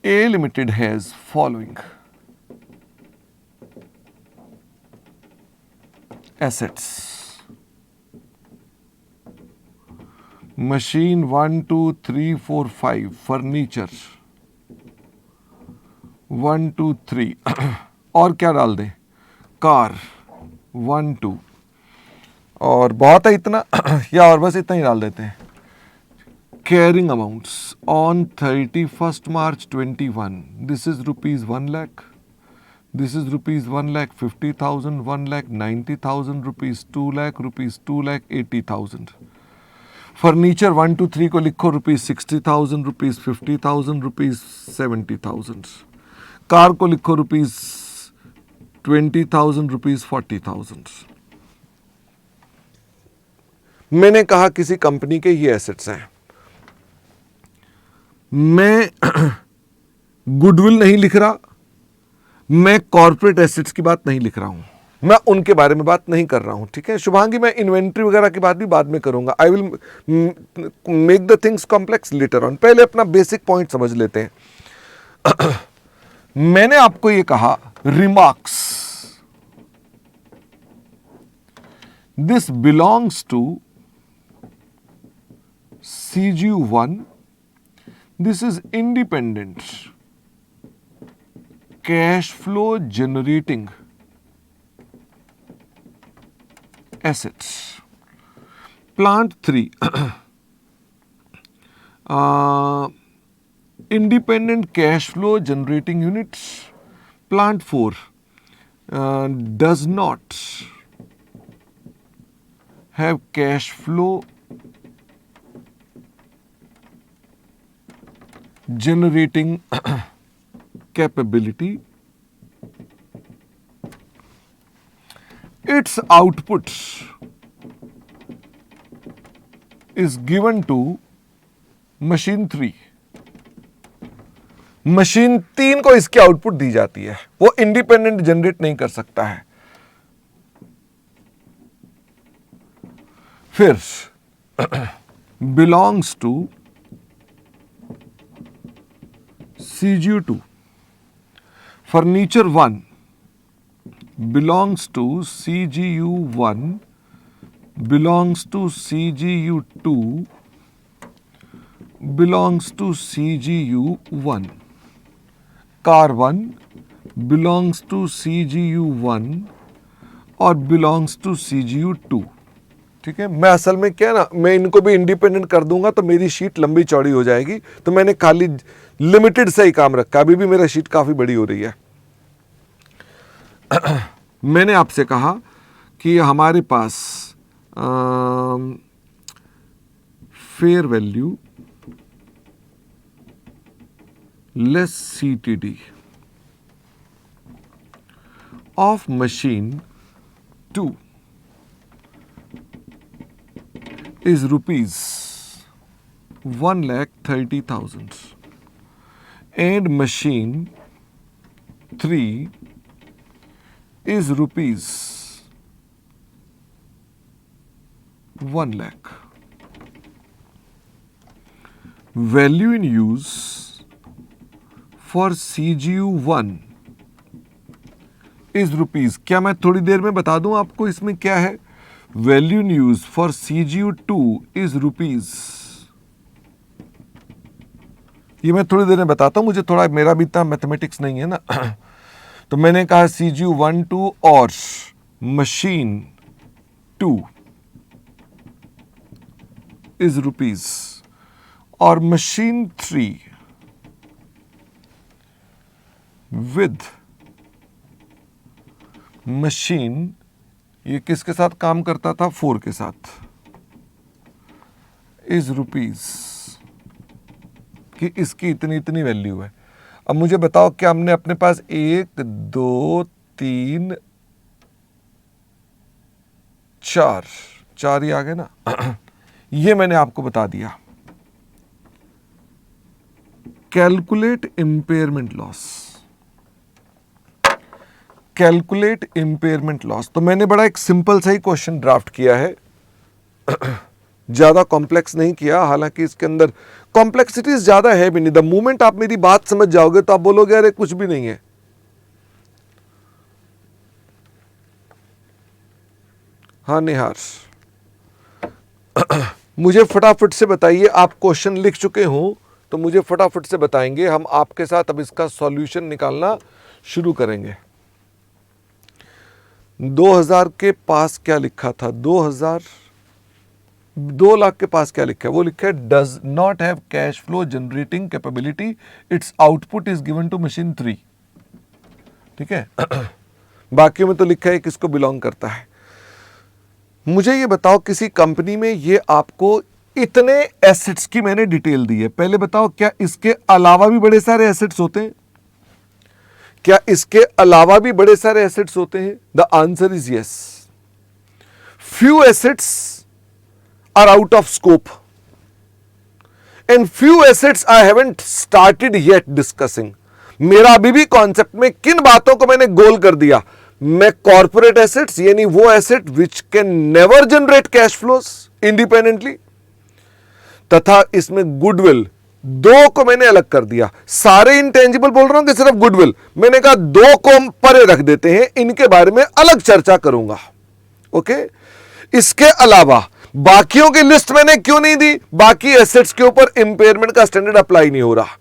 A Limited has following assets: machine 1 2 3 4 5, furniture 1 2 3 और क्या डाल दें, कार 1 2, और बहुत है इतना या और बस इतना ही डाल देते हैं. Carrying amounts on 31st March 21. This is rupees 1 lakh. This is rupees 1,50,000, 1,90,000 rupees, 2 lakh rupees, 2,80,000. Furniture 1 2 3 को लिखो rupees 60,000 rupees, 50,000 rupees, 70,000. कार को लिखो rupees 20,000 rupees, 40,000. मैंने कहा किसी कंपनी के ये एसेट्स हैं. मैं गुडविल नहीं लिख रहा, मैं कॉर्पोरेट एसेट्स की बात नहीं लिख रहा हूं, मैं उनके बारे में बात नहीं कर रहा हूं. ठीक है शुभांगी, मैं इन्वेंट्री वगैरह की बात भी बाद में करूंगा. I will make the things complex later on. पहले अपना बेसिक पॉइंट समझ लेते हैं. मैंने आपको ये कहा remarks, this belongs to CGU1. This is independent cash flow generating assets. Plant 3, independent cash flow generating units. Plant 4 does not have cash flow generating capability. Its output is given to machine 3. Machine 3 को इसकी output दी जाती है, वो independent generate नहीं कर सकता है. फिर belongs to CGU2. Furniture 1 belongs to CGU1, belongs to CGU2, belongs to CGU1. Car 1 belongs to CGU1 और belongs to CGU2. ठीक है, मैं असल में क्या ना, मैं इनको भी इंडिपेंडेंट कर दूंगा तो मेरी शीट लंबी चौड़ी हो जाएगी, तो मैंने खाली लिमिटेड से ही काम रखा. अभी भी मेरा शीट काफी बड़ी हो रही है. मैंने आपसे कहा कि हमारे पास fair value less CTD of machine 2 is rupees 1,30,000 and machine 3 is rupees 1 lakh. Value in use for CGU1 is rupees. क्या मैं थोड़ी देर में बता दूं आपको इसमें क्या है. Value in use for CGU2 is rupees. ये मैं थोड़ी देर में बताता हूं, मुझे थोड़ा, मेरा भी इतना मैथमेटिक्स नहीं है ना. तो मैंने कहा CGU1 2 और मशीन 2 is rupees और मशीन 3 with मशीन, ये किसके साथ काम करता था, 4 के साथ, इज रुपीज, कि इसकी इतनी इतनी वैल्यू है. अब मुझे बताओ क्या हमने अपने पास 1 2 3 4 ही आ गए ना. ये मैंने आपको बता दिया. Calculate impairment loss, calculate impairment loss. तो मैंने बड़ा एक सिंपल सा ही क्वेश्चन ड्राफ्ट किया है. ज़्यादा कॉम्प्लेक्स नहीं किया, हालांकि इसके अंदर कॉम्प्लेक्सिटीज ज़्यादा है भी नहीं। द मोमेंट आप मेरी बात समझ जाओगे तो आप बोलोगे अरे कुछ भी नहीं है। हाँ निहार, मुझे फटाफट से बताइए, आप क्वेश्चन लिख चुके हो तो मुझे फटाफट से बताएंगे, हम आपके साथ अब इसका सॉल्यूशन निकालना शुरू करेंगे। 2000 के पास क्या लिखा था? 2 लाख के पास क्या लिखा है? वो लिखा है does not have cash flow generating capability, its output is given to machine 3। ठीक है। बाकियों में तो लिखा है किसको बिलोंग करता है। मुझे ये बताओ, किसी कंपनी में ये आपको इतने एसेट्स की मैंने डिटेल दी है, पहले बताओ क्या इसके अलावा भी बड़े सारे एसेट्स होते हैं? क्या इसके अलावा भी बड़े सारे एसेट्स होते हैं? The answer is yes. Few assets are out of scope and few assets I haven't started yet discussing. मेरा अभी भी कॉन्सेप्ट में किन बातों को मैंने गोल कर दिया? मैं कॉर्पोरेट एसेट्स यानी वो asset which can never generate cash flows independently, तथा इसमें गुडविल, 2 को मैंने अलग कर दिया। सारे इंटेंजिबल बोल रहा हूं कि सिर्फ गुडविल? मैंने कहा 2 को हम परे रख देते हैं, इनके बारे में अलग चर्चा करूंगा। ओके। इसके अलावा बाकियों की लिस्ट मैंने क्यों नहीं दी? बाकी एसेट्स के ऊपर इंपेयरमेंट का स्टैंडर्ड अप्लाई नहीं हो रहा।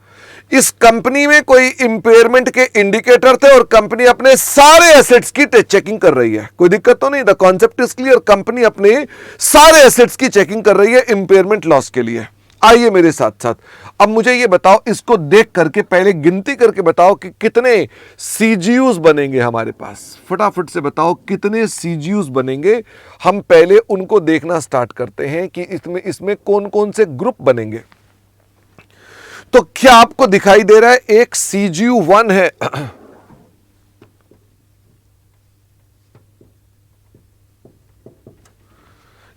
इस कंपनी में कोई इंपेयरमेंट के इंडिकेटर थे और कंपनी अपने सारे एसेट्स की चेकिंग कर रही है, कोई दिक्कत तो नहीं। The concept is clear. Company अपने सारे एसेट्स की चेकिंग कर रही है इंपेयरमेंट लॉस के लिए। आइए मेरे साथ साथ, अब मुझे ये बताओ, इसको देख करके पहले गिनती करके बताओ कि कितने सीजीयूज बनेंगे हमारे पास। फटाफट से बताओ कितने सीजीयूज बनेंगे। हम पहले उनको देखना स्टार्ट करते हैं कि इसमें कौन कौन से ग्रुप बनेंगे। तो क्या आपको दिखाई दे रहा है? एक सीजीयू 1 है,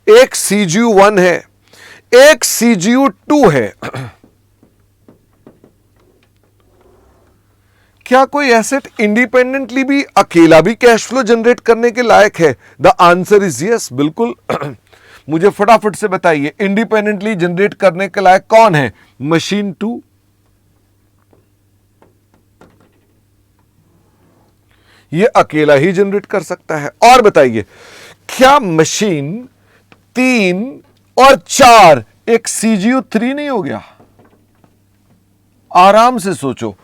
एक सीजीयू 1 है, एक सीजीयू 2 है। क्या कोई एसेट इंडिपेंडेंटली भी अकेला भी कैश फ्लो जनरेट करने के लायक है? द आंसर इज यस, बिल्कुल। मुझे फटाफट से बताइए इंडिपेंडेंटली जनरेट करने के लायक कौन है? मशीन 2, ये अकेला ही जनरेट कर सकता है। और बताइए क्या मशीन 3 और 4 एक सीजीयू 3 नहीं हो गया? आराम से सोचो,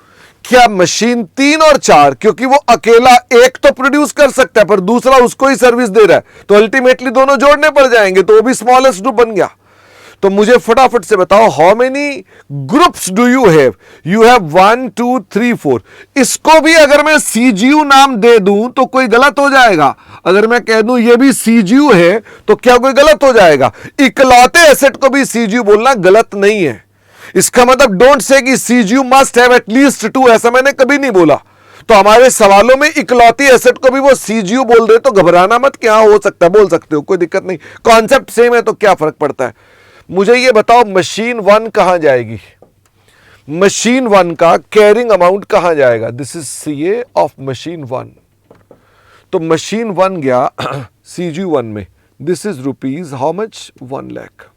क्या मशीन 3 और 4, क्योंकि वो अकेला एक तो प्रोड्यूस कर सकता है पर दूसरा उसको ही सर्विस दे रहा है, तो अल्टीमेटली दोनों जोड़ने पड़ जाएंगे, तो वो भी स्मॉलेस्ट ग्रुप बन गया। तो मुझे फटाफट से बताओ how many groups do you have? You have 1 2 3 4। इसको भी अगर मैं सीजीयू नाम दे दूं तो कोई गलत हो जाएगा। अगर मैं कह दूं ये भी सीजीयू है तो क्या कोई गलत हो जाएगा? इकलौते एसेट को भी सीजीयू बोलना गलत नहीं है। इसका मतलब डोंट से कि सीजीयू मस्ट हैव एटलीस्ट 2, ऐसा मैंने कभी नहीं बोला। तो हमारे सवालों में इकलौती एसेट को भी वो सीजीयू बोल दे तो घबराना मत, क्या हो सकता है, बोल सकते हो, कोई दिक्कत नहीं। कॉन्सेप्ट सेम है तो क्या फर्क पड़ता है। मुझे ये बताओ मशीन 1 कहां जाएगी? मशीन 1 का कैरिंग अमाउंट कहां जाएगा? This is CA of machine 1। तो मशीन 1 गया सीजीयू 1 में। This is rupees how much? 1 lakh.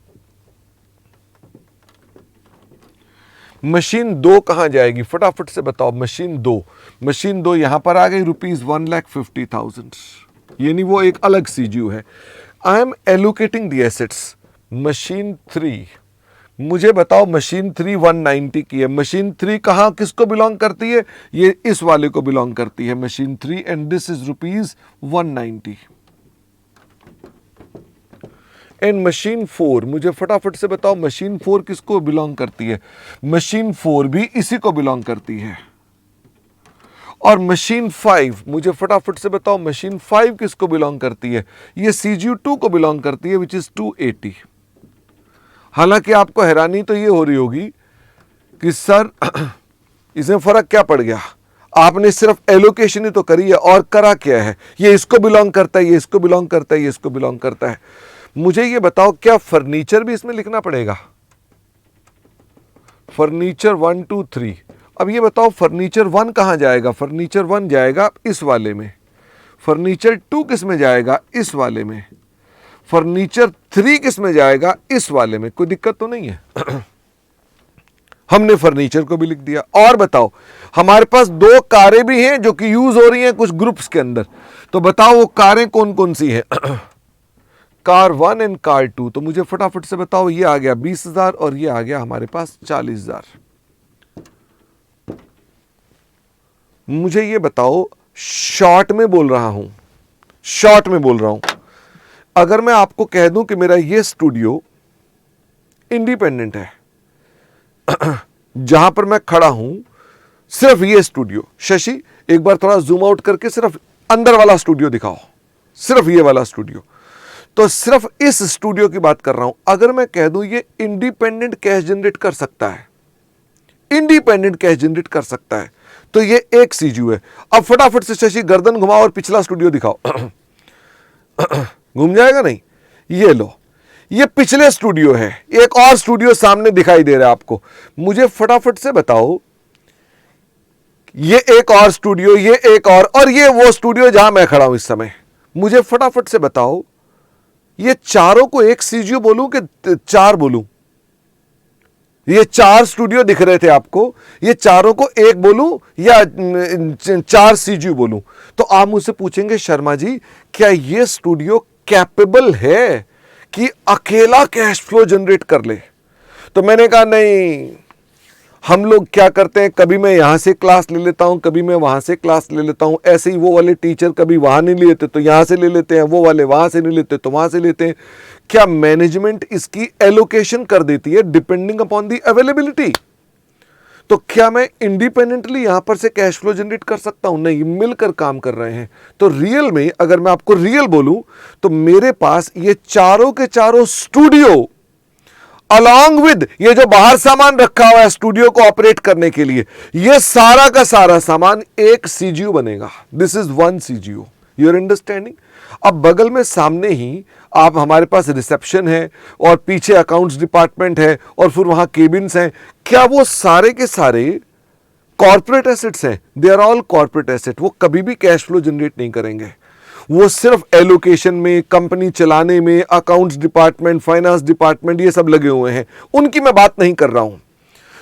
Machine 2 कहां जाएगी? फटाफट से बताओ। मशीन 2 यहां पर आ गई, रुपीज 1,50,000। यानी वो एक अलग सीजीयू है। I am allocating the assets. Machine 3, मुझे बताओ मशीन 3 190 की है। मशीन 3 कहां किसको बिलोंग करती है? ये इस वाले को बिलोंग करती है, machine 3, and this is rupees 190। And machine 4, मुझे फटाफट से बताओ मशीन 4 किसको बिलोंग करती है? मशीन 4 भी इसी को बिलोंग करती है। और मशीन 5, मुझे फटाफट से बताओ मशीन 5 किसको बिलोंग करती है? ये सीजीयू 2 को बिलोंग करती है, विच इज 280। हालांकि आपको हैरानी तो ये हो रही होगी कि सर इसमें फर्क क्या पड़ गया, आपने सिर्फ एलोकेशन ही तो करी है और करा क्या है? ये इसको बिलोंग करता है, ये इसको बिलोंग करता है, ये इसको बिलोंग करता है। मुझे ये बताओ क्या फर्नीचर भी इसमें लिखना पड़ेगा? फर्नीचर 1 2 3। अब ये बताओ फर्नीचर 1 कहां जाएगा? फर्नीचर 1 जाएगा इस वाले में। फर्नीचर 2 किस में जाएगा? इस वाले में। फर्नीचर 3 किस में जाएगा, इस वाले में। कोई दिक्कत तो नहीं है। हमने फर्नीचर को भी लिख दिया। और बताओ, हमारे पास 2 कारें भी हैं जो कि यूज हो रही हैं कुछ ग्रुप्स के अंदर, तो बताओ वो कारें कौन कौन सी हैं। Car 1 and car 2। तो मुझे फटाफट से बताओ, ये आ गया 20,000 और ये आ गया हमारे पास 40,000। मुझे ये बताओ, शॉर्ट में बोल रहा हूं, शॉर्ट में बोल रहा हूं, अगर मैं आपको कह दूं कि मेरा ये स्टूडियो इंडिपेंडेंट है, जहां पर मैं खड़ा हूं सिर्फ ये स्टूडियो, शशि एक बार थोड़ा जूम आउट करके सिर्फ अंदर वाला स्टूडियो दिखाओ, सिर्फ ये वाला स्टूडियो, तो सिर्फ इस स्टूडियो की बात कर रहा हूं। अगर मैं कह दूं ये इंडिपेंडेंट कैश जनरेट कर सकता है, इंडिपेंडेंट कैश जनरेट कर सकता है, तो ये एक सीजीयू है। अब फटाफट से शशि गर्दन घुमाओ और पिछला स्टूडियो दिखाओ। घूम जाएगा नहीं? ये लो, ये पिछले स्टूडियो है, एक और स्टूडियो सामने दिखाई दे रहा है आपको। मुझे फटाफट से बताओ, ये एक और स्टूडियो, ये एक और ये वो स्टूडियो जहां मैं खड़ा हूं इस समय। मुझे फटाफट से बताओ, ये चारों को एक सीजीयू बोलूं कि 4 बोलूं? ये 4 स्टूडियो दिख रहे थे आपको, ये चारों को एक बोलूं या 4 सीजीयू बोलूं? तो आप मुझसे पूछेंगे, शर्मा जी क्या ये स्टूडियो कैपेबल है कि अकेला कैश फ्लो जनरेट कर ले? तो मैंने कहा नहीं, हम लोग क्या करते हैं, कभी मैं यहां से क्लास ले लेता हूं, कभी मैं वहां से क्लास ले लेता हूं। ऐसे ही वो वाले टीचर कभी वहां नहीं लेते तो यहां से ले लेते हैं, वो वाले वहां से नहीं लेते तो वहां से लेते हैं। क्या मैनेजमेंट इसकी एलोकेशन कर देती है डिपेंडिंग अपॉन दी अवेलेबिलिटी? तो क्या मैं इंडिपेंडेंटली यहां पर से कैश फ्लो जनरेट कर सकता हूं? नहीं, मिलकर काम कर रहे हैं। तो रियल में अगर मैं आपको रियल बोलूं तो मेरे पास ये चारों के चारों स्टूडियो अलॉन्ग विद ये जो बाहर सामान रखा हुआ है स्टूडियो को ऑपरेट करने के लिए, ये सारा का सारा सामान एक सीजीयू बनेगा। This is 1 CGU, your understanding. अब बगल में सामने ही आप, हमारे पास रिसेप्शन है और पीछे अकाउंट्स डिपार्टमेंट है और फिर वहां केबिन्स हैं। क्या वो सारे के सारे कॉर्पोरेट एसेट्स हैं? They are all corporate asset. वो कभी भी कैश फ्लो जनरेट नहीं करेंगे, वो सिर्फ एलोकेशन में, कंपनी चलाने में, अकाउंट्स डिपार्टमेंट, फाइनेंस डिपार्टमेंट, ये सब लगे हुए हैं, उनकी मैं बात नहीं कर रहा हूं।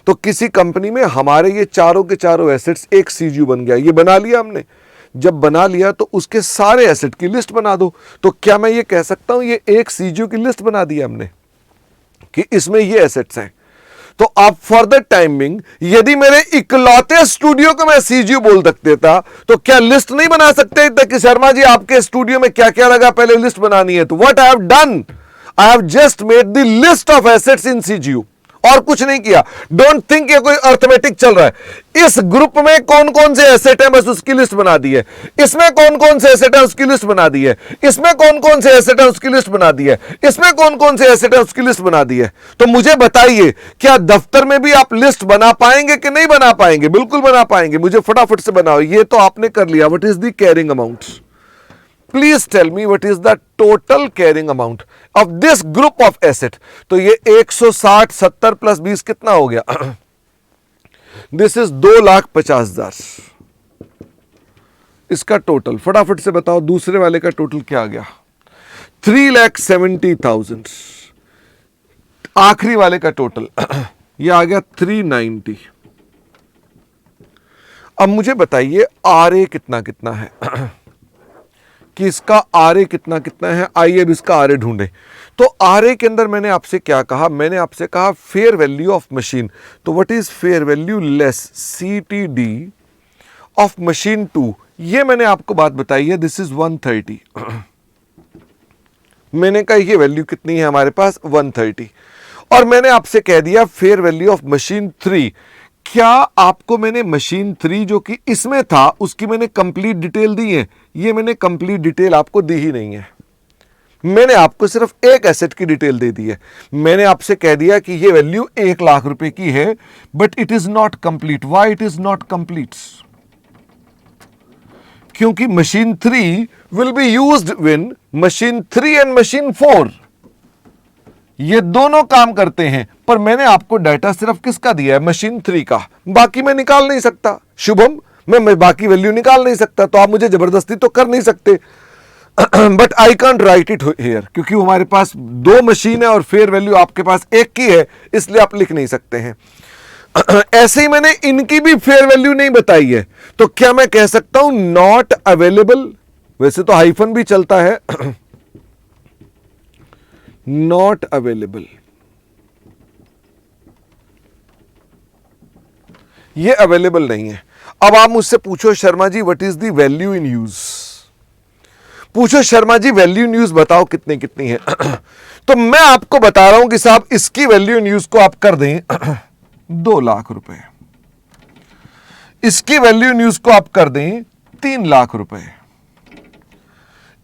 तो किसी कंपनी में हमारे ये चारों के चारों एसेट्स एक सीजीयू बन गया, ये बना लिया हमने। जब बना लिया तो उसके सारे एसेट की लिस्ट बना दो। तो क्या मैं ये कह सकता हूं ये एक सीजीयू की लिस्ट बना दी हमने कि इसमें ये एसेट्स हैं? तो अब फॉर द टाइमिंग यदि मेरे इकलौते स्टूडियो को मैं सीजीयू बोल सकते था, तो क्या लिस्ट नहीं बना सकते थे कि शर्मा जी आपके स्टूडियो में क्या क्या लगा, पहले लिस्ट बनानी है? तो what I have done, I have just made the list of assets in CGU, और कुछ नहीं किया। डोंट थिंक ये कोई अर्थमेटिक चल रहा है। इस ग्रुप में कौन कौन से एसेट है बस उसकी लिस्ट बना दी है, इसमें कौन कौन से एसेट है उसकी लिस्ट बना दी है, इसमें कौन कौन से एसेट है उसकी लिस्ट बना दी है, इसमें कौन कौन से एसेट है उसकी लिस्ट बना दी है। तो मुझे बताइए, क्या दफ्तर में भी आप लिस्ट बना पाएंगे कि नहीं बना पाएंगे? बिल्कुल बना पाएंगे। मुझे फटाफट से बनाओ। ये तो आपने कर लिया। What is the carrying amount? Please tell me what is the total carrying amount of this group of asset. तो ये 160, 70 प्लस 20 कितना हो गया? दिस इज 2,50,000 इसका टोटल। फटाफट से बताओ दूसरे वाले का टोटल क्या आ गया? 3,70,000। आखिरी वाले का टोटल ये आ गया 390। अब मुझे बताइए आरए कितना कितना है कि इसका आरए कितना कितना है। आइए अब इसका आरए ढूंढें। तो आरए के अंदर मैंने आपसे क्या कहा? मैंने आपसे कहा फेयर वैल्यू ऑफ मशीन। तो what is fair value less CTD of machine 2? ये मैंने आपको बात बताई है, दिस इज 130। मैंने कहा ये वैल्यू कितनी है हमारे पास? 130। और मैंने आपसे कह दिया फेयर वैल्यू ऑफ मशीन 3। क्या आपको मैंने मशीन 3 जो कि इसमें था उसकी मैंने कंप्लीट डिटेल दी है? ये मैंने कंप्लीट डिटेल आपको दी ही नहीं है। मैंने आपको सिर्फ एक एसेट की डिटेल दे दी है। मैंने आपसे कह दिया कि ये वैल्यू 1,00,000 रुपए की है, but it is not complete. Why it is not complete? क्योंकि machine 3 will be used when machine 3 and machine 4 ये दोनों काम करते हैं। पर मैंने आपको डाटा सिर्फ किसका दिया है? मशीन 3 का। बाकी मैं निकाल नहीं सकता। शुभम, मैं बाकी वैल्यू निकाल नहीं सकता, तो आप मुझे जबरदस्ती तो कर नहीं सकते। But I can't right it here, क्योंकि हमारे पास दो मशीन है और फेयर वैल्यू आपके पास एक की है, इसलिए आप लिख नहीं सकते हैं। ऐसे ही मैंने इनकी भी फेयर वैल्यू नहीं बताई है, तो क्या मैं कह सकता हूं नॉट अवेलेबल? वैसे तो हाइफन भी चलता है। नॉट अवेलेबल, ये अवेलेबल नहीं है। अब आप मुझसे पूछो Sharma ji what is the value in use, पूछो Sharma ji value in use बताओ कितनी कितनी है। तो मैं आपको बता रहा हूं कि साहब इसकी वैल्यू इन यूज को आप कर दें 2 लाख रुपए, इसकी वैल्यू इन यूज को आप कर दें 3 लाख रुपए,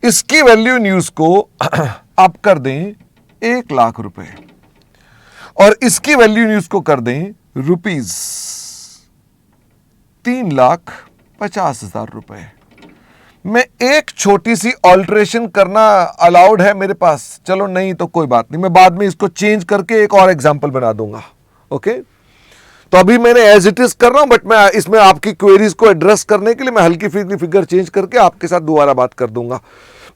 इसकी वैल्यू इन यूज को आप कर दें 1 लाख रुपए, और इसकी वैल्यू इन यूज को कर दें रुपीज 3,50,000 रुपए। मैं एक छोटी सी ऑल्टरेशन करना अलाउड है मेरे पास, चलो नहीं तो कोई बात नहीं, मैं बाद में इसको चेंज करके एक और एग्जांपल बना दूंगा। ओके, तो अभी मैंने एज इट इज कर रहा हूं, बट मैं इसमें आपकी क्वेरीज को एड्रेस करने के लिए मैं हल्की फुल्की फिगर चेंज करके आपके साथ दोबारा बात कर दूंगा।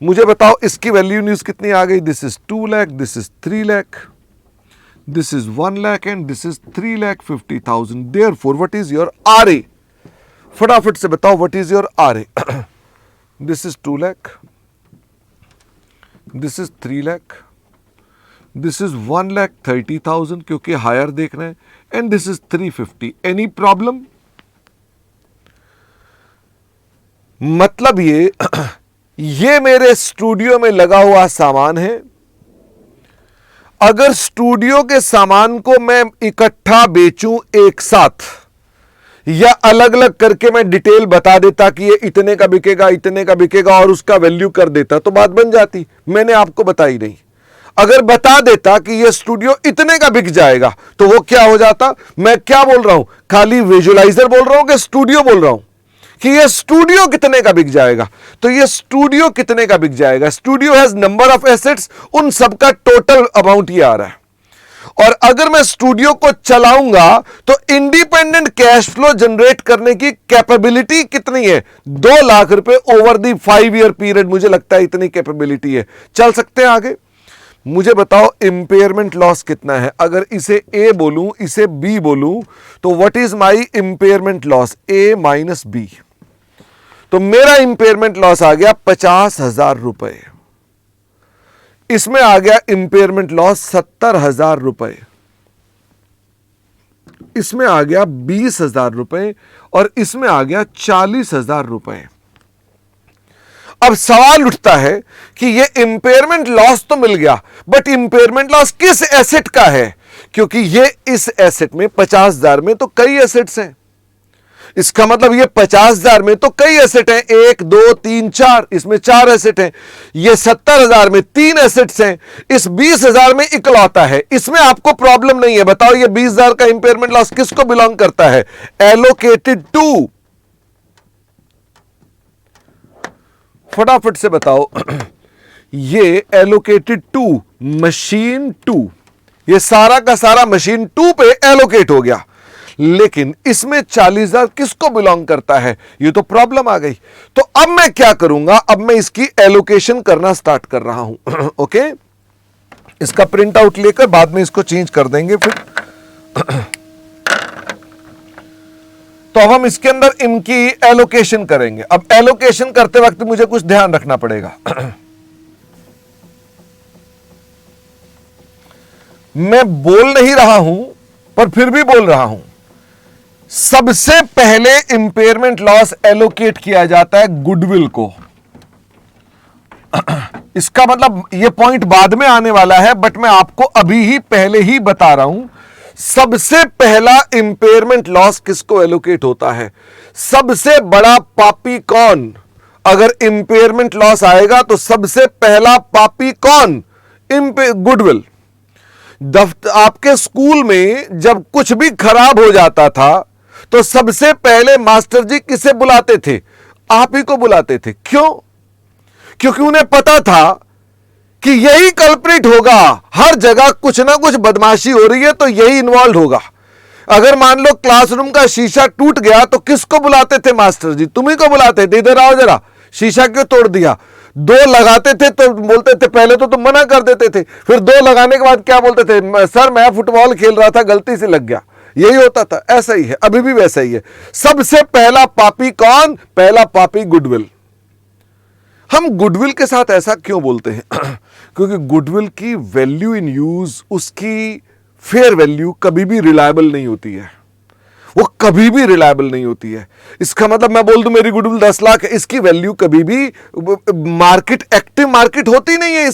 मुझे बताओ इसकी वैल्यू न्यूज कितनी आ गई? This is 2 lakh, this is 3 lakh, this is 1 lakh and this is 3,50,000। Therefore what is your RA? फटाफट से बताओ what is your RA? This is 2 lakh, this is 3 lakh, this is 1,30,000 क्योंकि हायर देखना है, and this is 350। Any problem? मतलब ये मेरे स्टूडियो में लगा हुआ सामान है। अगर स्टूडियो के सामान को मैं इकट्ठा बेचूं एक साथ, या अलग अलग करके मैं डिटेल बता देता कि ये इतने का बिकेगा, इतने का बिकेगा, और उसका वैल्यू कर देता, तो बात बन जाती। मैंने आपको बताई नहीं। अगर बता देता कि ये स्टूडियो इतने का बिक जाएगा, तो वो क्या हो जाता? मैं क्या बोल रहा हूं? खाली विजुअलाइजर बोल रहा हूं कि स्टूडियो बोल रहा हूं कि ये स्टूडियो कितने का बिक जाएगा? तो ये स्टूडियो कितने का बिक जाएगा, studio has number of assets, उन सबका टोटल अमाउंट ये आ रहा है। और अगर मैं स्टूडियो को चलाऊंगा तो इंडिपेंडेंट कैश फ्लो जनरेट करने की कैपेबिलिटी कितनी है? 2 लाख रुपए ओवर दी 5 ईयर पीरियड, मुझे लगता है इतनी कैपेबिलिटी है। चल सकते हैं आगे। मुझे बताओ इंपेयरमेंट लॉस कितना है? अगर इसे ए बोलूं, इसे बी बोलूं, तो what is my impairment loss? A minus B. तो मेरा इंपेयरमेंट लॉस आ गया 50,000 रुपए, इसमें आ गया इंपेयरमेंट लॉस 70,000 रुपए, इसमें आ गया 20,000 रुपए, और इसमें आ गया 40,000 रुपए। अब सवाल उठता है कि ये इंपेयरमेंट लॉस तो मिल गया, बट इंपेयरमेंट लॉस किस एसेट का है? क्योंकि ये इस एसेट में 50,000 में तो कई एसेट्स हैं। इसका मतलब ये 50,000 में तो कई एसेट हैं, 1 2 3 4, इसमें 4 एसेट हैं। ये 70,000 में 3 एसेट्स हैं, इस 20,000 में इकलौता है। इसमें आपको प्रॉब्लम नहीं है। बताओ ये 20,000 का इंपेयरमेंट लॉस किसको बिलोंग करता है? एलोकेटेड टू, फटाफट से बताओ। ये एलोकेटेड टू मशीन 2, ये सारा का सारा मशीन 2 पे एलोकेट हो गया, लेकिन इसमें 40,000 किसको बिलोंग करता है? ये तो प्रॉब्लम आ गई। तो अब मैं क्या करूंगा? अब मैं इसकी एलोकेशन करना स्टार्ट कर रहा हूं। ओके, इसका प्रिंट आउट लेकर बाद में इसको चेंज कर देंगे फिर। तो अब हम इसके अंदर इनकी एलोकेशन करेंगे। अब एलोकेशन करते वक्त मुझे कुछ ध्यान रखना पड़ेगा। मैं बोल नहीं रहा हूं, पर फिर भी बोल रहा हूं। सबसे पहले इंपेयरमेंट लॉस एलोकेट किया जाता है गुडविल को। इसका मतलब ये पॉइंट बाद में आने वाला है, बट मैं आपको अभी ही पहले ही बता रहा हूं। सबसे पहला इंपेयरमेंट लॉस किसको एलोकेट होता है? सबसे बड़ा पापी कौन? अगर इंपेयरमेंट लॉस आएगा तो सबसे पहला पापी कौन? गुडविल। आपके स्कूल में जब कुछ भी खराब हो जाता था तो सबसे पहले मास्टर जी किसे बुलाते थे? आप ही को बुलाते थे। क्यों? क्योंकि उन्हें पता था कि यही कल्प्रिट होगा। हर जगह कुछ ना कुछ बदमाशी हो रही है तो यही इन्वॉल्व होगा। अगर मान लो क्लासरूम का शीशा टूट गया तो किसको बुलाते थे मास्टर जी? तुम्ही को बुलाते थे, इधर आओ जरा, शीशा क्यों तोड़ दिया? दो लगाते थे तो बोलते थे, पहले तो तुम मना कर देते थे, फिर दो लगाने के बाद क्या बोलते थे, सर मैं फुटबॉल खेल रहा था गलती से लग गया। यही होता था। ऐसा ही है, अभी भी वैसा ही है। सबसे पहला पापी कौन? पहला पापी गुडविल। हम गुडविल के साथ ऐसा क्यों बोलते हैं? क्योंकि गुडविल की वैल्यू इन यूज, उसकी फेयर वैल्यू कभी भी रिलायबल नहीं होती है। वो कभी भी रिलायबल नहीं होती है। इसका मतलब मैं बोल दूं मेरी गुडविल 10 लाख है, इसकी वैल्यू कभी भी मार्केट, एक्टिव मार्केट होती नहीं है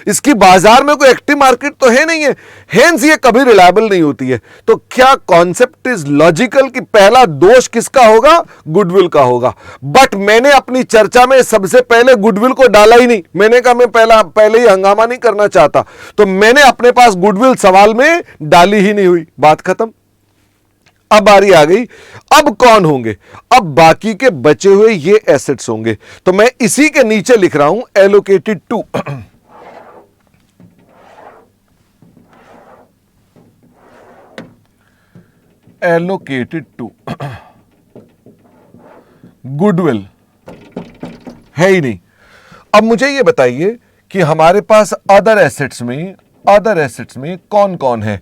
इसकी बाजार में कोई एक्टिव मार्केट तो है नहीं है, हेंस ये कभी रिलायबल नहीं होती है। तो क्या कॉन्सेप्ट इज लॉजिकल कि पहला दोष किसका होगा? गुडविल का होगा। बट मैंने अपनी चर्चा में सबसे पहले गुडविल को डाला ही नहीं। मैंने कहा मैं पहले ही हंगामा नहीं करना चाहता, तो मैंने अपने पास गुडविल सवाल में डाली ही नहीं हुई। बात खत्म। अब बारी आ गई, अब कौन होंगे? अब बाकी के बचे हुए ये एसेट्स होंगे। तो मैं इसी के नीचे लिख रहा हूं allocated to allocated to goodwill है ही नहीं। अब मुझे ये बताइए कि हमारे पास अदर एसेट्स में कौन कौन है?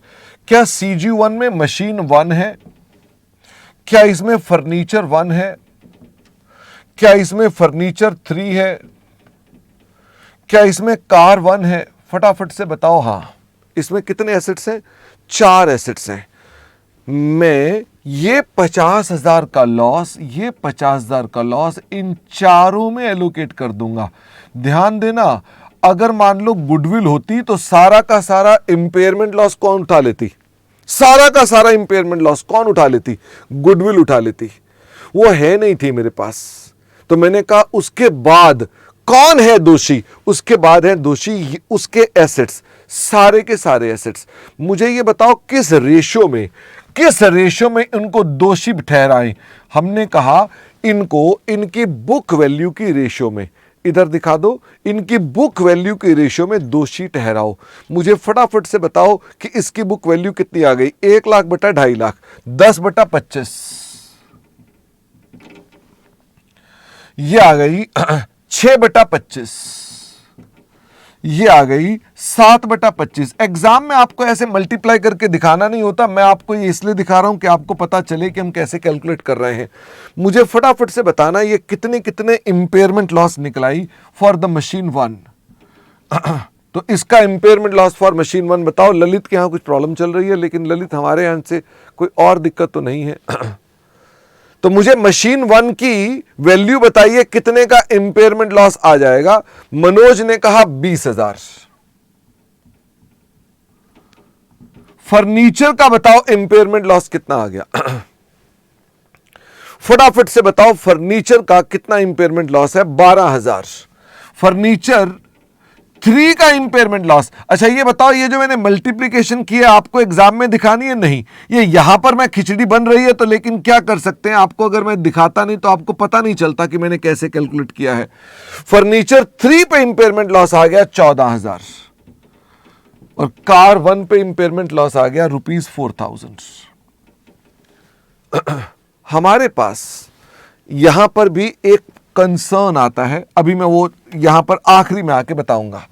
क्या CG1 में मशीन 1 है? क्या इसमें फर्नीचर 1 है? क्या इसमें फर्नीचर 3 है? क्या इसमें कार 1 है? फटाफट से बताओ। हां, इसमें कितने एसेट्स हैं? 4 एसेट्स हैं। मैं ये 50,000 का लॉस, ये 50,000 का लॉस इन चारों में एलोकेट कर दूंगा। ध्यान देना, अगर मान लो गुडविल होती तो सारा का सारा इंपेयरमेंट लॉस कौन उठा लेती? सारा का सारा इंपेयरमेंट लॉस कौन उठा लेती? गुडविल उठा लेती। वो है नहीं थी मेरे पास, तो मैंने कहा उसके बाद कौन है दोषी? उसके बाद है दोषी उसके एसेट्स, सारे के सारे एसेट्स। मुझे ये बताओ किस रेशो में इनको दोषी ठहराएं? हमने कहा इनको इनकी बुक वैल्यू की रेशो में, इधर दिखा दो, इनकी बुक वैल्यू की रेशो में दोषी ठहराओ। मुझे फटाफट से बताओ कि इसकी बुक वैल्यू कितनी आ गई? 1 लाख बटा 2.5 लाख, 10 बटा 25, ये आ गई 6 बटा 25, ये आ गई 7 बटा 25। एग्जाम में आपको ऐसे मल्टीप्लाई करके दिखाना नहीं होता, मैं आपको ये इसलिए दिखा रहा हूं कि आपको पता चले कि हम कैसे कैलकुलेट कर रहे हैं। मुझे फटाफट से बताना ये कितने कितने इंपेयरमेंट लॉस निकलाई फॉर द मशीन 1। तो इसका इंपेयरमेंट लॉस फॉर मशीन 1 बताओ। ललित के यहां कुछ प्रॉब्लम चल रही है, लेकिन ललित हमारे यहां से कोई और दिक्कत तो नहीं है। तो मुझे मशीन 1 की वैल्यू बताइए, कितने का इंपेयरमेंट लॉस आ जाएगा? मनोज ने कहा 20,000। फर्नीचर का बताओ इंपेयरमेंट लॉस कितना आ गया? फटाफट से बताओ फर्नीचर का कितना इंपेयरमेंट लॉस है? 12,000। फर्नीचर 3 का इंपेयरमेंट लॉस। अच्छा ये बताओ, ये जो मैंने मल्टीप्लिकेशन की है आपको एग्जाम में दिखानी है? नहीं, ये यहां पर मैं खिचड़ी बन रही है तो, लेकिन क्या कर सकते हैं, आपको अगर मैं दिखाता नहीं तो आपको पता नहीं चलता कि मैंने कैसे कैलकुलेट किया है। फर्नीचर 3 पे इंपेयरमेंट लॉस आ गया 14,000 और कार 1 पे इंपेयरमेंट लॉस आ गया ₹4,000। हमारे पास यहां पर भी एक कंसर्न आता है, अभी मैं वो यहां पर आखिरी में आके बताऊंगा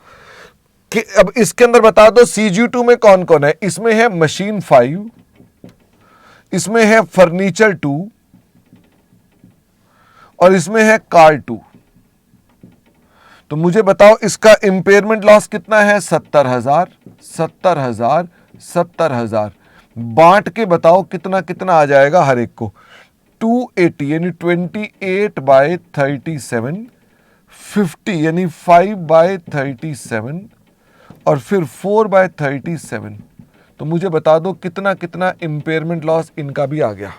कि अब इसके अंदर बता दो CG2 में कौन कौन है। इसमें है मशीन 5, इसमें है फर्नीचर 2 और इसमें है कार 2। तो मुझे बताओ इसका इंपेयरमेंट लॉस कितना है? 70,000, 70,000, 70,000। बांट के बताओ कितना कितना आ जाएगा हर एक को? 280 यानी 28/37, 50 यानी 5/37 और फिर 4/37। तो मुझे बता दो कितना कितना इंपेयरमेंट लॉस इनका भी आ गया?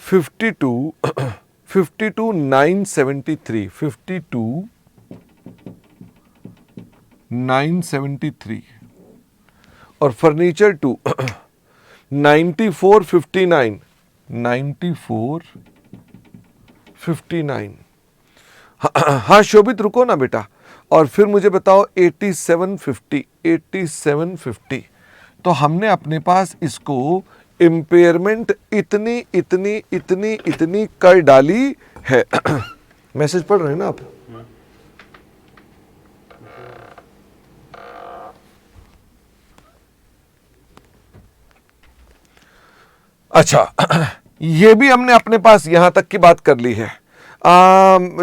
52,973, 52,973 और फर्नीचर 2 94,59, 94,59। हाँ शोभित रुको ना बेटा, और फिर मुझे बताओ 87,50, 87,50। तो हमने अपने पास इसको इंपेयरमेंट इतनी इतनी इतनी इतनी कर डाली है। मैसेज पढ़ रहे हैं ना आप? अच्छा, ये भी हमने अपने पास यहां तक की बात कर ली है।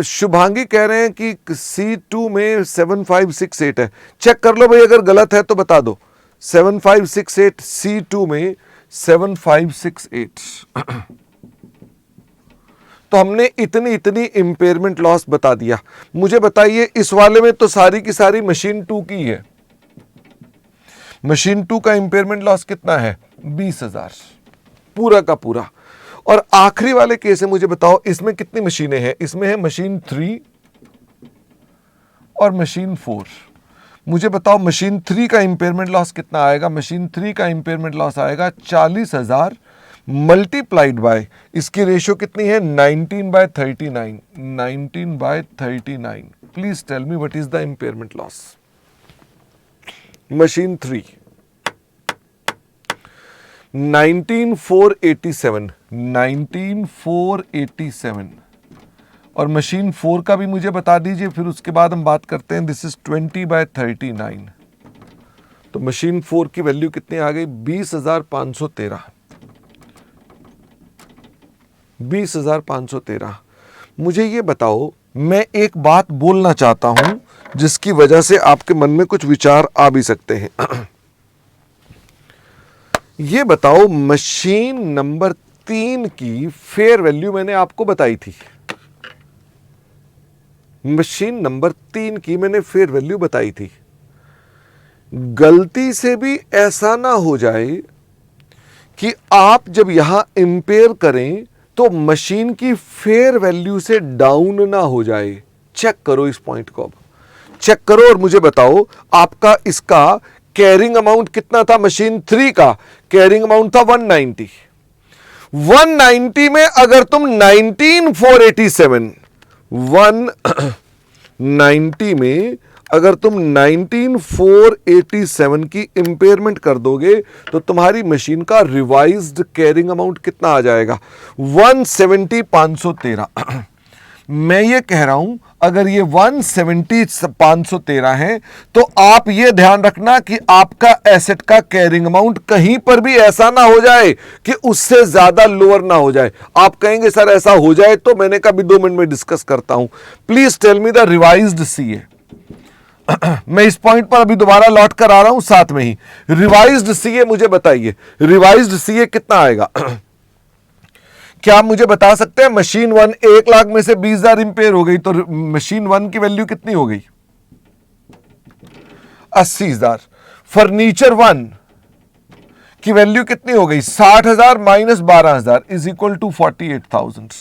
शुभांगी कह रहे हैं कि C2 में 7568 है। चेक कर लो भाई, अगर गलत है तो बता दो। 7568 C2 में 7568 तो हमने इतनी इतनी इंपेयरमेंट लॉस बता दिया। मुझे बताइए इस वाले में तो सारी की सारी मशीन 2 की है। मशीन 2 का इंपेयरमेंट लॉस कितना है? 20,000 पूरा का पूरा। और आखिरी वाले केस है, मुझे बताओ इसमें कितनी मशीनें हैं? इसमें है मशीन 3 और मशीन 4। मुझे बताओ मशीन 3 का इंपेयरमेंट लॉस कितना आएगा? मशीन 3 का इंपेयरमेंट लॉस आएगा 40,000 मल्टीप्लाइड बाय, इसकी रेशियो कितनी है? 19/39। 19/39। Please tell me what is the impairment loss? Machine 3 19,487 19,487 और मशीन 4 का भी मुझे बता दीजिए, फिर उसके बाद हम बात करते हैं। This is 20/39। तो मशीन 4 की वैल्यू कितनी आ गई? 20,513। 20,513। मुझे ये बताओ, मैं एक बात बोलना चाहता हूं जिसकी वजह से आपके मन में कुछ विचार आ भी सकते हैं। ये बताओ मशीन नंबर 3 की फेयर वैल्यू मैंने आपको बताई थी। मशीन नंबर 3 की मैंने फेयर वैल्यू बताई थी। गलती से भी ऐसा ना हो जाए कि आप जब यहां इंपेयर करें तो मशीन की फेयर वैल्यू से डाउन ना हो जाए। चेक करो इस पॉइंट को, अब चेक करो और मुझे बताओ आपका इसका कैरिंग अमाउंट कितना था? मशीन 3 का कैरिंग अमाउंट था 190। 190 में अगर तुम 19,487 190 में अगर तुम 19,487 की इंपेयरमेंट कर दोगे तो तुम्हारी मशीन का रिवाइज्ड कैरिंग अमाउंट कितना आ जाएगा? 170,513। मैं ये कह रहा हूं अगर ये 170,513 है तो आप ये ध्यान रखना कि आपका एसेट का कैरिंग अमाउंट कहीं पर भी ऐसा ना हो जाए कि उससे ज्यादा लोअर ना हो जाए। आप कहेंगे सर ऐसा हो जाए तो, मैंने कहा 2 मिनट में डिस्कस करता हूं। Please tell me the revised CA. मैं इस पॉइंट पर अभी दोबारा लौट कर आ रहा हूं, साथ में ही रिवाइज्ड सीए मुझे बताइए, रिवाइज्ड सीए कितना आएगा? क्या आप मुझे बता सकते हैं? मशीन 1 1 लाख में से 20,000 इंपेयर हो गई तो मशीन 1 की वैल्यू कितनी हो गई? 80,000। फर्नीचर 1 की वैल्यू कितनी हो गई? 60,000 minus 12,000 is equal to 48,000।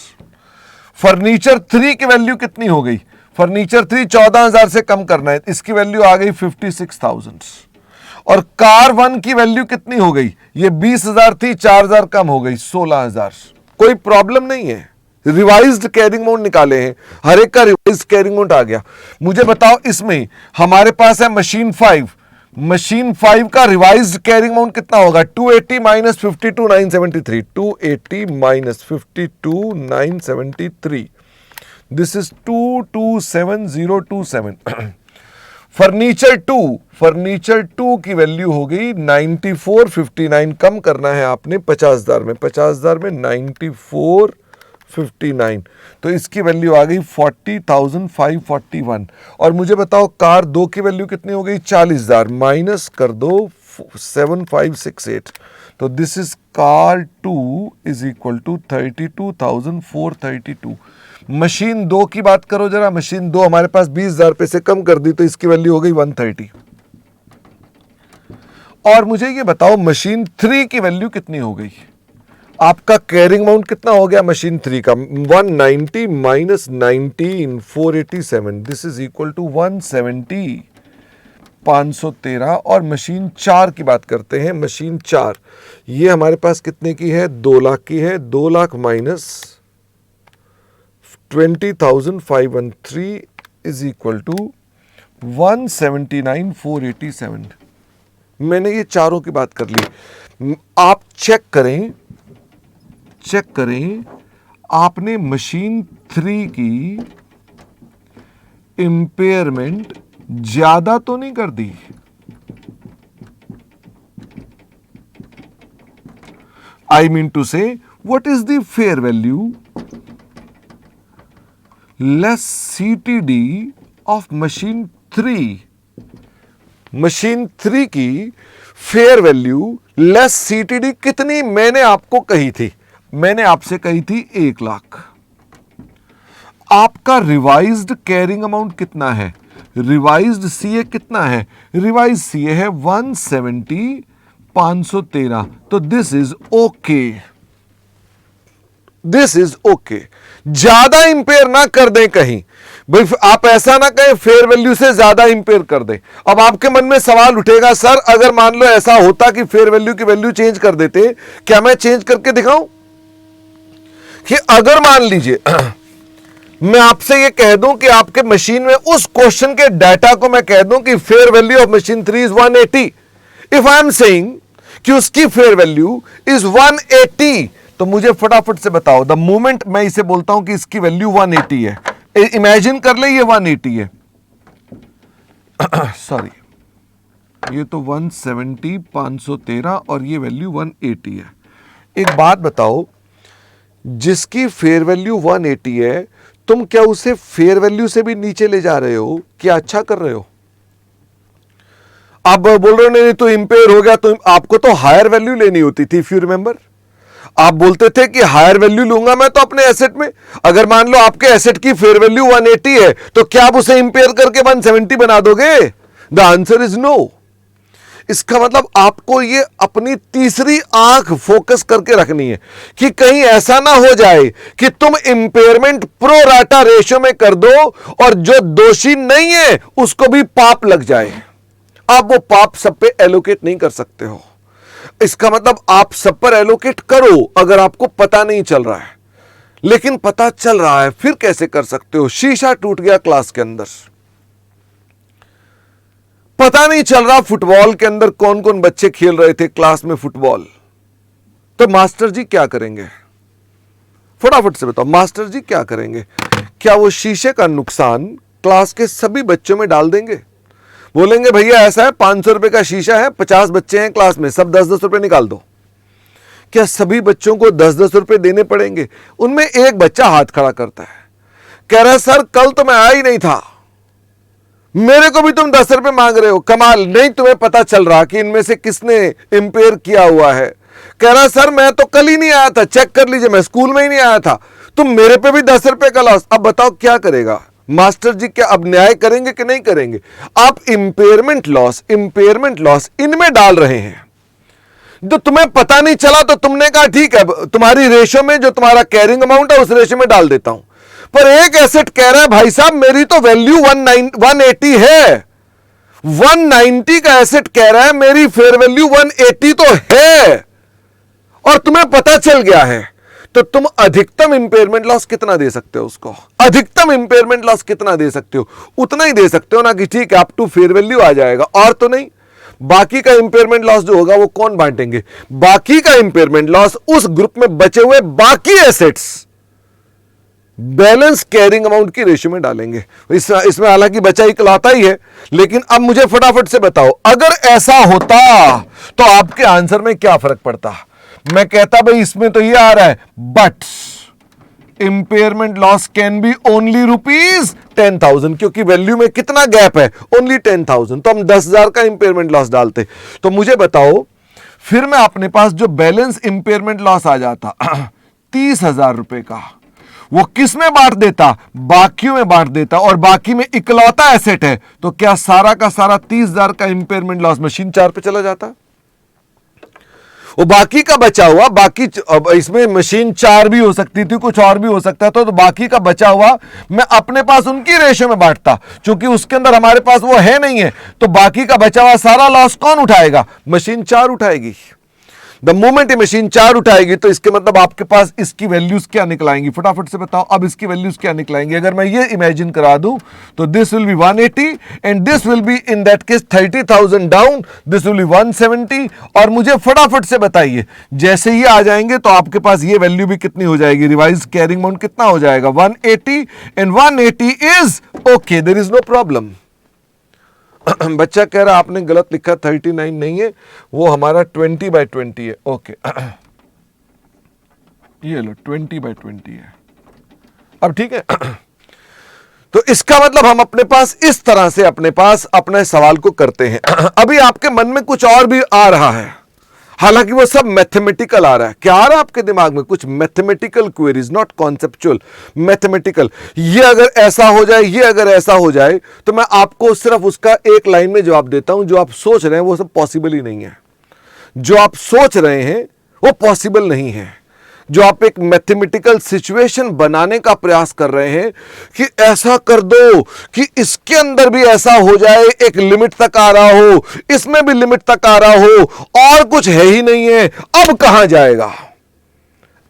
Furniture 3 की वैल्यू कितनी हो गई? फर्नीचर 3 14,000 से कम करना है, इसकी वैल्यू आ गई 56,000। और कार 1 की वैल्यू कितनी हो गई? ये 20,000 थी, 4,000 कम हो गई 16,000। कोई प्रॉब्लम नहीं है, रिवाइज्ड कैरिंग अमाउंट निकाले हैं, हर एक का रिवाइज्ड कैरिंग अमाउंट आ गया। मुझे बताओ इसमें हमारे पास है मशीन 5। मशीन 5 का रिवाइज्ड कैरिंग अमाउंट कितना होगा? 280 minus 52,973। 280 minus 52,973। This is 227027। Furniture 2 की वैल्यू हो गई 9459। कम करना है आपने 50,000 में, 50,000 में 9459, तो इसकी वैल्यू आ गई 40,541। और मुझे बताओ कार 2 की वैल्यू कितनी हो गई? 40,000 माइनस कर दो 7568, तो this is car 2 is equal to 32,432। Machine 2 की बात करो जरा। मशीन 2 हमारे पास 20,000 रुपए से कम कर दी तो इसकी वैल्यू हो गई 130। और मुझे ये बताओ मशीन 3 की वैल्यू कितनी हो गई? आपका कैरिंग अमाउंट कितना हो गया मशीन 3 का? 190 minus 19,487, this is equal to 170,513। और मशीन 4 की बात करते हैं। मशीन 4 ये हमारे पास कितने की है? 2 लाख की है। 2 lakh minus 20,513 is equal to 179,487। मैंने ये चारों की बात कर ली। आप चेक करें आपने मशीन 3 की इंपेयरमेंट ज्यादा तो नहीं कर दी, I mean to say, what is the fair value less CTD of machine 3? Machine 3 की फेयर वैल्यू लेस CTD कितनी मैंने आपको कही थी? मैंने आपसे कही थी 1 लाख। आपका रिवाइज्ड कैरिंग अमाउंट कितना है? रिवाइज्ड CA कितना है? रिवाइज CA है 170 513। तो this is okay, this is okay. ज्यादा इंपेयर ना कर दें कहीं भाई, आप ऐसा ना कहें फेयर वैल्यू से ज्यादा इंपेयर कर दें। अब आपके मन में सवाल उठेगा, सर अगर मान लो ऐसा होता कि फेयर वैल्यू की वैल्यू चेंज कर देते, क्या मैं चेंज करके दिखाऊं? कि अगर मान लीजिए मैं आपसे ये कह दूं कि आपके मशीन में उस क्वेश्चन के डाटा को मैं कह दूं कि fair value of machine 3 is 180, if I am saying कि उसकी फेयर वैल्यू इज 180, तो मुझे फटाफट से बताओ द मोमेंट मैं इसे बोलता हूं कि इसकी वैल्यू 180 है, इमेजिन कर ले ये 180 है सॉरी, ये तो 170 513 और ये वैल्यू 180 है। एक बात बताओ, जिसकी फेयर वैल्यू 180 है, तुम क्या उसे फेयर वैल्यू से भी नीचे ले जा रहे हो? क्या अच्छा कर रहे हो? आप बोल रहे हो नहीं तो इंपेयर हो गया, तो आपको तो हायर वैल्यू लेनी होती थी। इफ यू रिमेंबर, आप बोलते थे कि हायर वैल्यू लूंगा मैं तो अपने एसेट में। अगर मान लो आपके एसेट की फेयर वैल्यू 180 है, तो क्या आप उसे इंपेयर करके 170 बना दोगे? The answer is no. इसका मतलब आपको ये अपनी तीसरी आंख फोकस करके रखनी है कि कहीं ऐसा ना हो जाए कि तुम इंपेयरमेंट प्रो राटा रेशियो में कर दो और जो दोषी नहीं है उसको भी पाप लग जाए। आप वो पाप सब पे एलोकेट नहीं कर सकते हो। इसका मतलब आप सब पर एलोकेट करो अगर आपको पता नहीं चल रहा है, लेकिन पता चल रहा है फिर कैसे कर सकते हो? शीशा टूट गया क्लास के अंदर, पता नहीं चल रहा फुटबॉल के अंदर कौन कौन बच्चे खेल रहे थे क्लास में फुटबॉल, तो मास्टर जी क्या करेंगे? फटाफट से बताओ, मास्टर जी क्या करेंगे? क्या वो शीशे का नुकसान क्लास के सभी बच्चों में डाल देंगे? बोलेंगे भैया ऐसा है 500 रुपए का शीशा है, 50 बच्चे हैं क्लास में, सब 10-10 रुपए निकाल दो। क्या सभी बच्चों को 10-10 रुपए देने पड़ेंगे? उनमें एक बच्चा हाथ खड़ा करता है, कह रहा है सर कल तो मैं आया ही नहीं था, मेरे को भी तुम 10 रुपए मांग रहे हो। कमाल नहीं, तुम्हें पता चल रहा कि इनमें से किसने इंपेयर किया हुआ है। कह रहा सर मैं तो कल ही नहीं आया था, चेक कर लीजिए मैं स्कूल में ही नहीं आया था, तुम मेरे पे भी 10 रुपए का लॉस। अब बताओ क्या करेगा मास्टर जी? क्या अब न्याय करेंगे कि नहीं करेंगे? आप इंपेयरमेंट लॉस इनमें डाल रहे हैं। जो तुम्हें पता नहीं चला तो तुमने कहा ठीक है तुम्हारी रेशो में जो तुम्हारा कैरिंग अमाउंट है उस रेशो में डाल देता हूं, पर एक एसेट कह रहा है भाई साहब मेरी तो वैल्यू 180 है, 190 का एसेट कह रहा है मेरी फेयर वैल्यू 180 तो है, और तुम्हें पता चल गया है, तो तुम अधिकतम इंपेयरमेंट लॉस कितना दे सकते हो उसको? अधिकतम इंपेयरमेंट लॉस कितना दे सकते हो? उतना ही दे सकते हो ना कि ठीक है अप टू फेयर वैल्यू आ जाएगा, और तो नहीं। बाकी का इंपेयरमेंट लॉस जो होगा वो कौन बांटेंगे? बाकी का इंपेयरमेंट लॉस उस ग्रुप में बचे हुए बाकी एसेट्स बैलेंस कैरिंग अमाउंट की रेशियो में डालेंगे। इसमें हालांकि बचा इकलौता ही है, लेकिन अब मुझे फटाफट से बताओ अगर ऐसा होता तो आपके आंसर में क्या फर्क पड़ता? मैं कहता भाई इसमें तो ये आ रहा है but impairment loss can be only ₹10,000, क्योंकि वैल्यू में कितना गैप है? ओनली 10,000, तो हम 10,000 का इंपेयरमेंट लॉस डालते। तो मुझे बताओ फिर मैं अपने पास जो बैलेंस इंपेयरमेंट लॉस आ जाता 30,000 रुपए का, वो किस में बांट देता? बाकियों में बांट देता, और बाकी में इकलौता एसेट है, तो क्या सारा का सारा 30,000 का इंपेयरमेंट लॉस मशीन 4 पे चला जाता? वो बाकी का बचा हुआ, बाकी इसमें मशीन 4 भी हो सकती थी, कुछ और भी हो सकता था, तो बाकी का बचा हुआ मैं अपने पास उनकी रेशियो में बांटता, क्योंकि उसके अंदर हमारे पास वो है नहीं है, तो बाकी का बचा हुआ सारा लॉस कौन उठाएगा? मशीन 4 उठाएगी। द मोमेंट ये मशीन 4 उठाएगी तो इसके मतलब आपके पास इसकी वैल्यूज क्या निकलाएंगी, फटाफट से बताओ। अब इसकी वैल्यूज क्या निकलाएंगी अगर मैं ये इमेजिन करा दूं तो this will be 180 and this will be in that case 30,000 down, this will be 170। और मुझे फटाफट से बताइए जैसे ही आ जाएंगे तो आपके पास ये वैल्यू भी कितनी हो जाएगी, रिवाइज कैरिंग मोमेंट कितना हो जाएगा 180 and 180 is okay, there is no problem. बच्चा कह रहा आपने गलत लिखा, 39 नहीं है वो हमारा 20/20 है। ओके ये लो 20/20 है। अब ठीक है तो इसका मतलब हम अपने पास इस तरह से अपने पास अपने सवाल को करते हैं। अभी आपके मन में कुछ और भी आ रहा है, हालांकि वो सब मैथमेटिकल आ रहा है। क्या आ रहा है आपके दिमाग में, कुछ mathematical queries, not conceptual, mathematical. ये अगर ऐसा हो जाए, ये अगर ऐसा हो जाए, तो मैं आपको सिर्फ उसका एक लाइन में जवाब देता हूं। जो आप सोच रहे हैं वो सब पॉसिबल ही नहीं है। जो आप सोच रहे हैं वो पॉसिबल नहीं है। जो आप एक मैथमेटिकल सिचुएशन बनाने का प्रयास कर रहे हैं कि ऐसा कर दो कि इसके अंदर भी ऐसा हो जाए, एक लिमिट तक आ रहा हो, इसमें भी लिमिट तक आ रहा हो, और कुछ है ही नहीं है, अब कहां जाएगा,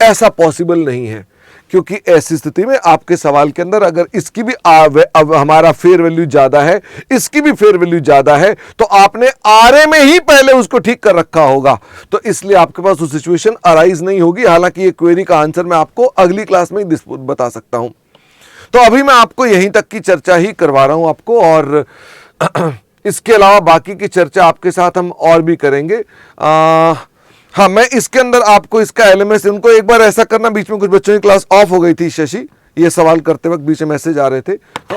ऐसा पॉसिबल नहीं है। क्योंकि ऐसी स्थिति में आपके सवाल के अंदर अगर इसकी भी अब हमारा फेयर वैल्यू ज्यादा है, इसकी भी फेयर वैल्यू ज्यादा है, तो आपने आरए में ही पहले उसको ठीक कर रखा होगा, तो इसलिए आपके पास वो सिचुएशन अराइज नहीं होगी। हालांकि ये क्वेरी का आंसर मैं आपको अगली क्लास में ही बता सकता हूं। तो अभी मैं आपको यहीं तक की चर्चा ही करवा रहा हूं आपको, और इसके अलावा बाकी की चर्चा आपके साथ हम और भी करेंगे। हाँ, मैं इसके अंदर आपको इसका एलएमएस, उनको एक बार ऐसा करना, बीच में कुछ बच्चों की क्लास ऑफ हो गई थी शशि, ये सवाल करते वक्त बीच में मैसेज आ रहे थे, तो